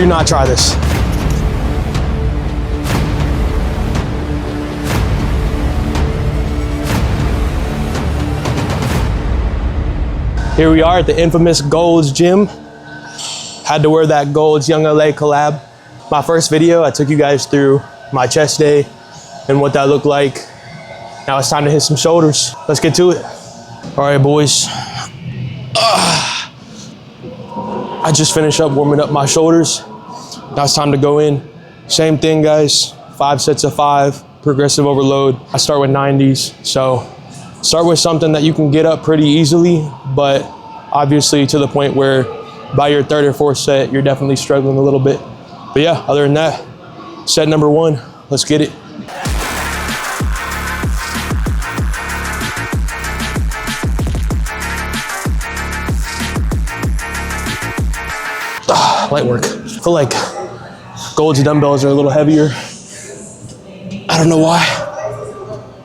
Do not try this. Here we are at the infamous Gold's Gym. Had to wear that Gold's Young LA collab. My first video, I took you guys through my chest day and what that looked like. Now it's time to hit some shoulders. Let's get to it. All right, boys. I just finished up warming up my shoulders. Now it's time to go in. Same thing, guys. 5 sets of 5, progressive overload. I start with 90s, so start with something that you can get up pretty easily, but obviously to the point where by your 3rd or 4th set, you're definitely struggling a little bit. But yeah, other than that, set number 1, let's get it. Light work. I feel like Gold's dumbbells are a little heavier. I don't know why.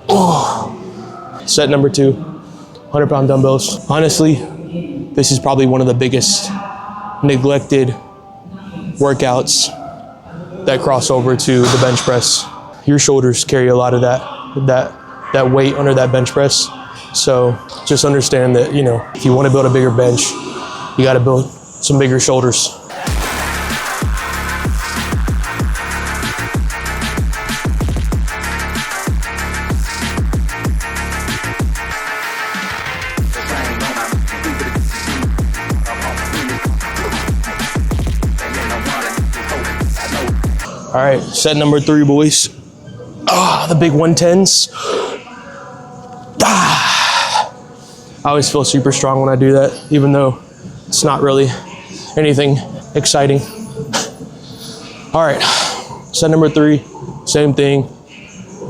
Oh. Set number 2, 100-pound dumbbells. Honestly, this is probably one of the biggest neglected workouts that cross over to the bench press. Your shoulders carry a lot of that weight under that bench press. So just understand that, you know, if you want to build a bigger bench, you got to build some bigger shoulders. All right, set number 3, boys. The big 110s. I always feel super strong when I do that, even though it's not really anything exciting. All right, set number 3, same thing,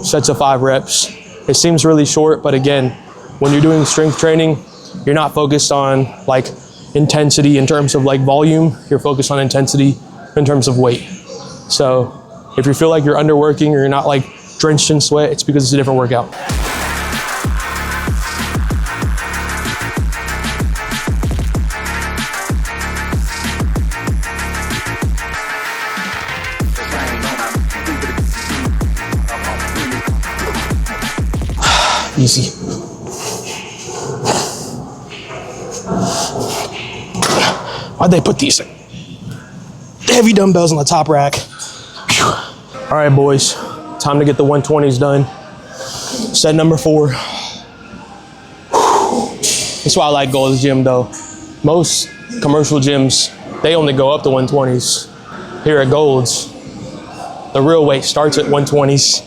sets of 5 reps. It seems really short, but again, when you're doing strength training, you're not focused on like intensity in terms of like volume, you're focused on intensity in terms of weight. So if you feel like you're underworking or you're not like drenched in sweat, it's because it's a different workout. Easy. Why'd they put these heavy dumbbells on the top rack? Whew. All right, boys, time to get the 120s done. Set number 4. That's why I like Gold's Gym though. Most commercial gyms, they only go up to 120s. Here at Gold's, the real weight starts at 120s.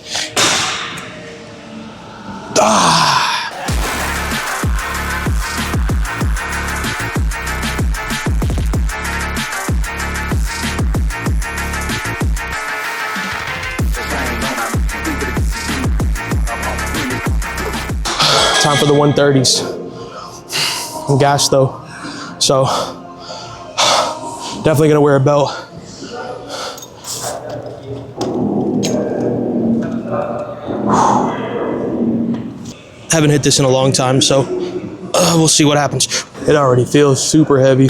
Time for the 130s. I'm gassed though, so definitely gonna wear a belt. Haven't hit this in a long time, so we'll see what happens. It already feels super heavy.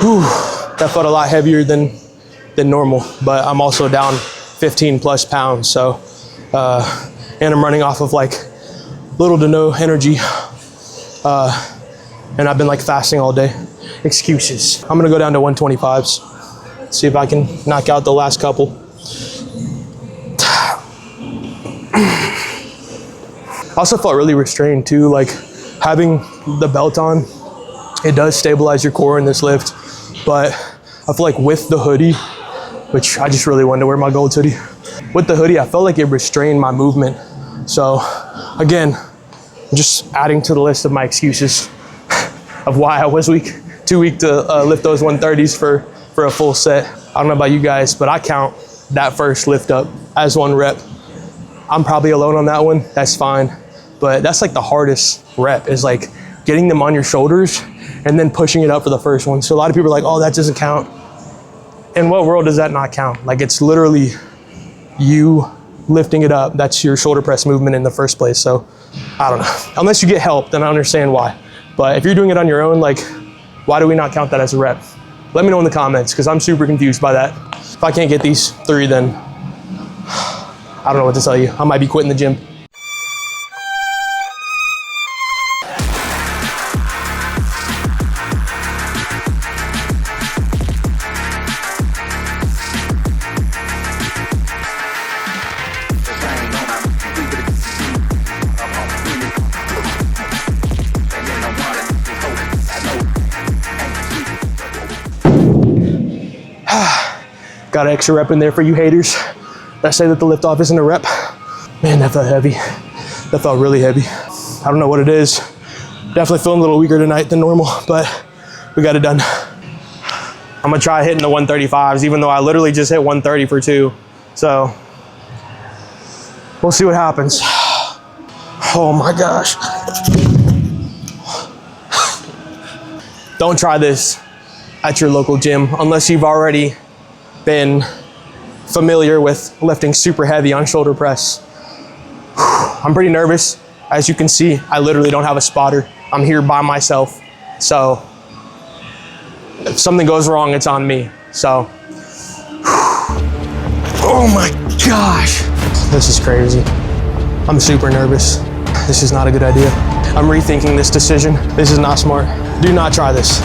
Whew, that felt a lot heavier than normal, but I'm also down 15 plus pounds, so and I'm running off of like little to no energy, and I've been like fasting all day. Excuses. I'm gonna go down to 125s, see if I can knock out the last couple. Also felt really restrained too, like having the belt on, it does stabilize your core in this lift, but I feel like with the hoodie, which I just really wanted to wear my Gold's hoodie, with the hoodie, I felt like it restrained my movement. So again, just adding to the list of my excuses of why I was too weak to lift those 130s for a full set. I don't know about you guys, but I count that first lift up as 1 rep. I'm probably alone on that one, that's fine. But that's like the hardest rep, is like getting them on your shoulders and then pushing it up for the first one. So a lot of people are like, oh, that doesn't count. in what world does that not count? Like, it's literally you lifting it up. That's your shoulder press movement in the first place. So I don't know, unless you get help, then I understand why. But if you're doing it on your own, like, why do we not count that as a rep? Let me know in the comments, because I'm super confused by that. If I can't get these 3, then I don't know what to tell you. I might be quitting the gym. Got an extra rep in there for you haters that say that the lift off isn't a rep. Man, that felt heavy. That felt really heavy. I don't know what it is. Definitely feeling a little weaker tonight than normal, but we got it done. I'm gonna try hitting the 135s, even though I literally just hit 130 for 2. So we'll see what happens. Oh my gosh. Don't try this at your local gym unless you've already been familiar with lifting super heavy on shoulder press. I'm pretty nervous. As you can see, I literally don't have a spotter. I'm here by myself. So if something goes wrong, it's on me. So, oh my gosh. This is crazy. I'm super nervous. This is not a good idea. I'm rethinking this decision. This is not smart. Do not try this.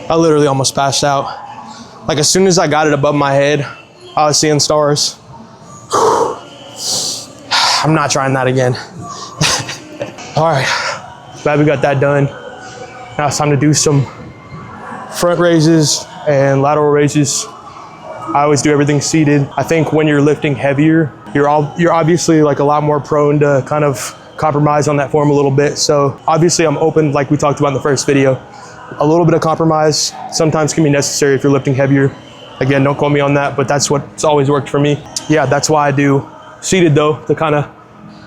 I literally almost passed out. Like, as soon as I got it above my head, I was seeing stars. I'm not trying that again. All right, glad we got that done. Now it's time to do some front raises and lateral raises. I always do everything seated. I think when you're lifting heavier, you're obviously like a lot more prone to kind of compromise on that form a little bit. So obviously I'm open, like we talked about in the first video. A little bit of compromise sometimes can be necessary if you're lifting heavier. Again, don't quote me on that, but that's what's always worked for me. Yeah, that's why I do seated though, to kind of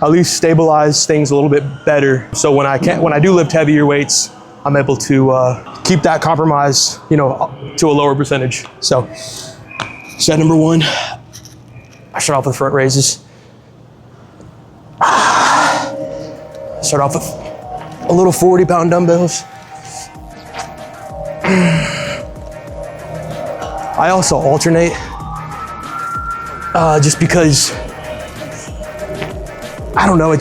at least stabilize things a little bit better. So when I do lift heavier weights, I'm able to keep that compromise, you know, to a lower percentage. So set number 1, I start off with front raises. Start off with a little 40-pound dumbbells. I also alternate just because, I don't know, I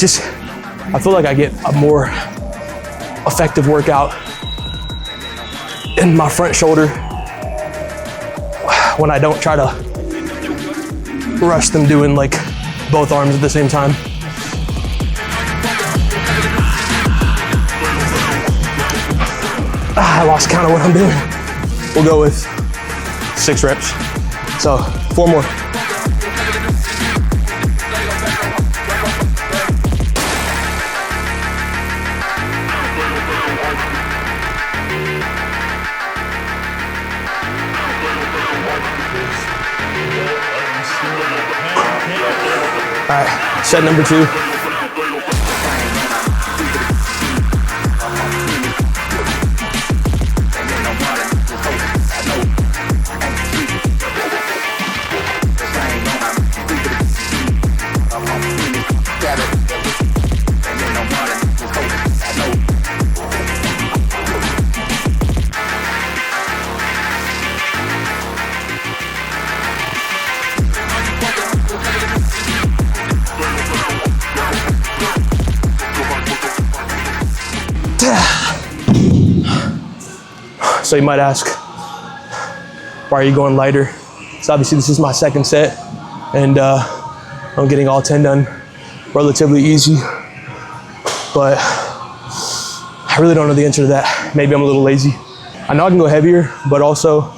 feel like I get a more effective workout in my front shoulder when I don't try to rush them doing like both arms at the same time. I lost count of what I'm doing. We'll go with 6 reps. So 4 more. All right, set number 2. So you might ask, why are you going lighter? So obviously this is my second set, and I'm getting all 10 done relatively easy, but I really don't know the answer to that. Maybe I'm a little lazy. I know I can go heavier, but also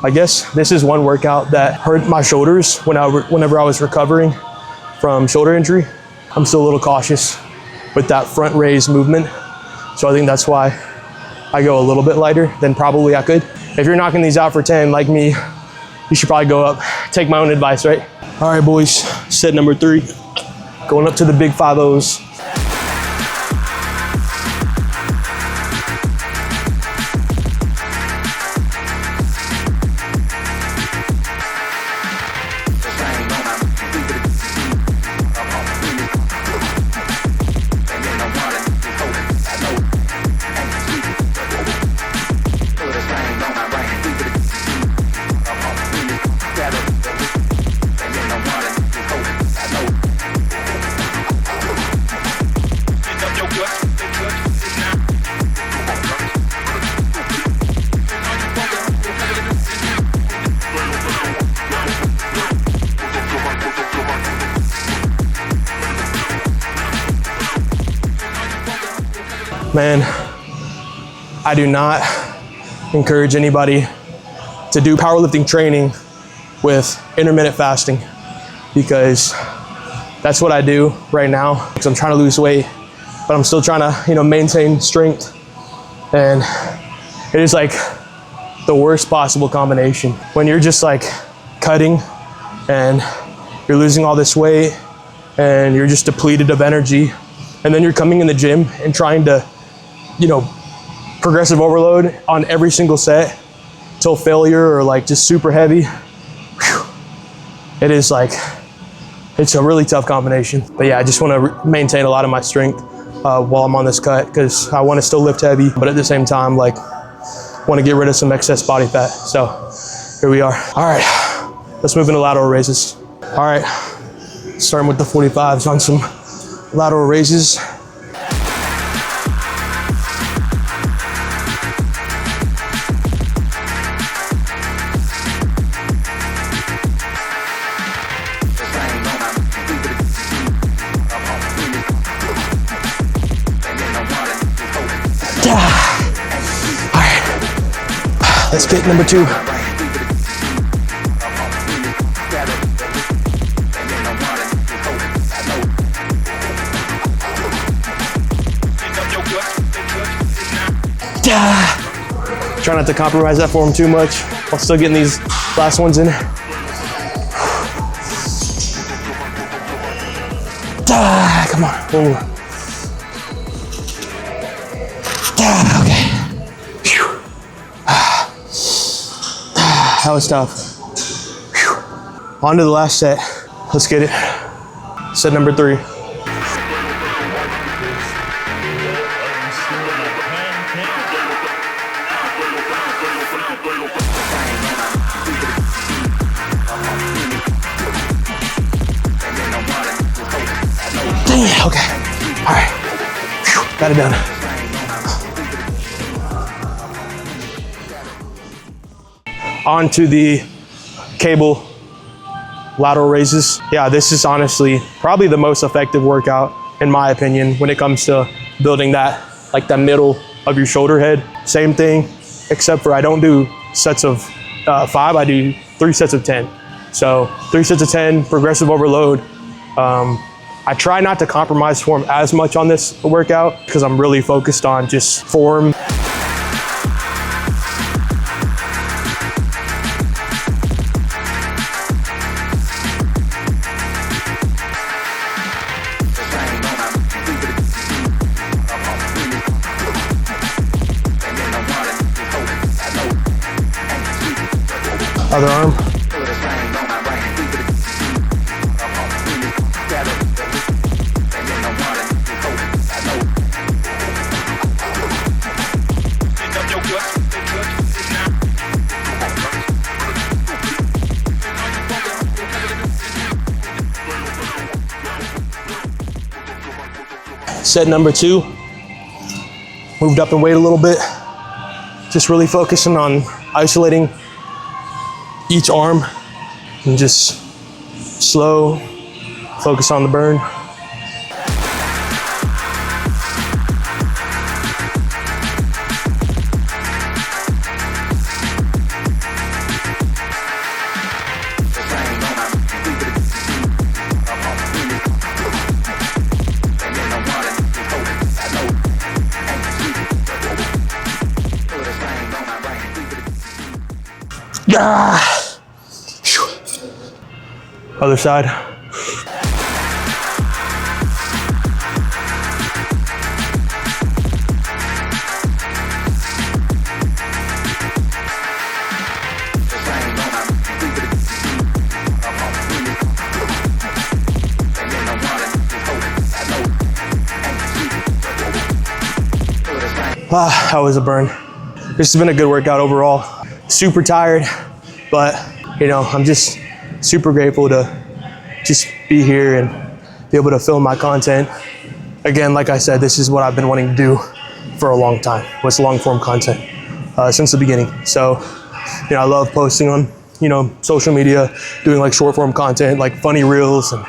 I guess this is one workout that hurt my shoulders whenever I was recovering from shoulder injury. I'm still a little cautious with that front raise movement. So I think that's why I go a little bit lighter than probably I could. If you're knocking these out for 10 like me, you should probably go up. Take my own advice, right? All right, boys, set number 3. Going up to the big 5-0s. Man, I do not encourage anybody to do powerlifting training with intermittent fasting, because that's what I do right now, because I'm trying to lose weight, but I'm still trying to, maintain strength. And it is like the worst possible combination when you're just like cutting and you're losing all this weight and you're just depleted of energy. And then you're coming in the gym and trying to, progressive overload on every single set till failure, or like just super heavy. Whew. It is like, it's a really tough combination. But yeah, I just want to maintain a lot of my strength while I'm on this cut, because I want to still lift heavy, but at the same time, like, want to get rid of some excess body fat. So here we are. All right, let's move into lateral raises. All right, starting with the 45s on some lateral raises. All right, let's get number 2. Try not to compromise that form too much while still getting these last ones in. Come on, one more. Okay. Whew. That was tough. Whew. On to the last set. Let's get it. Set number 3. Okay, all right, whew, got it done. On to the cable lateral raises. Yeah, this is honestly probably the most effective workout, in my opinion, when it comes to building that, like the middle of your shoulder head. Same thing, except for I don't do sets of 5, I do 3 sets of 10. So 3 sets of 10, progressive overload. I try not to compromise form as much on this workout because I'm really focused on just form. Other arm. Set number 2, moved up in weight a little bit, just really focusing on isolating each arm and just slow, focus on the burn. Ah. Other side. That was a burn. This has been a good workout overall. Super tired, but you know, I'm just super grateful to just be here and be able to film my content. Again, like I said, this is what I've been wanting to do for a long time, was long form content since the beginning. So, you know, I love posting on, you know, social media, doing like short form content, like funny reels and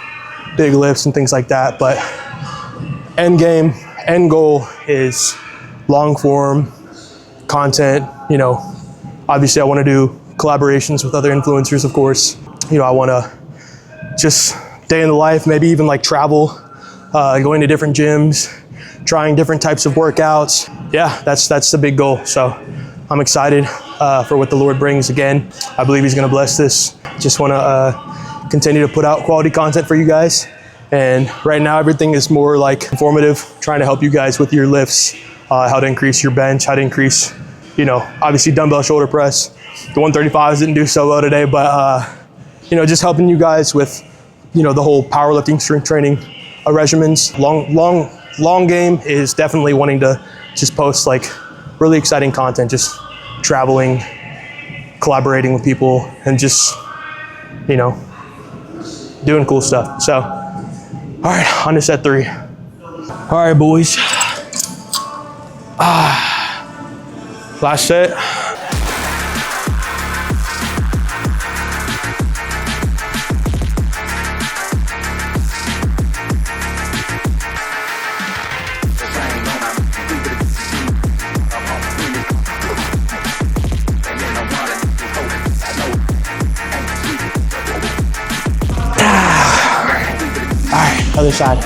big lifts and things like that. But end goal is long form content. You know, obviously I want to do collaborations with other influencers, of course. You know, I want to just day in the life, maybe even like travel, going to different gyms, trying different types of workouts. Yeah, that's the big goal. So I'm excited for what the Lord brings again. I believe he's going to bless this. Just want to continue to put out quality content for you guys. And right now everything is more like informative, trying to help you guys with your lifts, how to increase your bench, how to increase, you know, obviously dumbbell shoulder press. The 135s didn't do so well today, but you know, just helping you guys with, you know, the whole powerlifting strength training regimens. Long game is definitely wanting to just post like really exciting content, just traveling, collaborating with people, and just, you know, doing cool stuff. So, all right, on to set 3. All right, boys. Last set. All right, other side.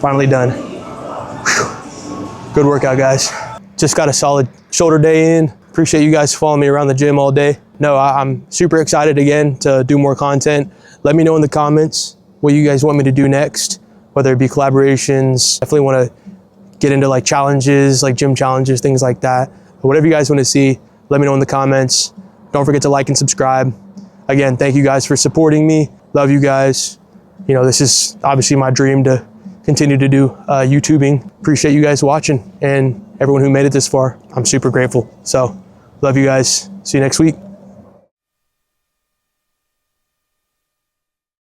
Finally done. Good workout, guys. Just got a solid shoulder day in. Appreciate you guys following me around the gym all day. No, I'm super excited again to do more content. Let me know in the comments what you guys want me to do next, whether it be collaborations. Definitely want to get into like challenges, like gym challenges, things like that. But whatever you guys want to see, let me know in the comments. Don't forget to like and subscribe. Again, thank you guys for supporting me. Love you guys. You know, this is obviously my dream to continue to do YouTubing. Appreciate you guys watching and everyone who made it this far. I'm super grateful. So love you guys. See you next week.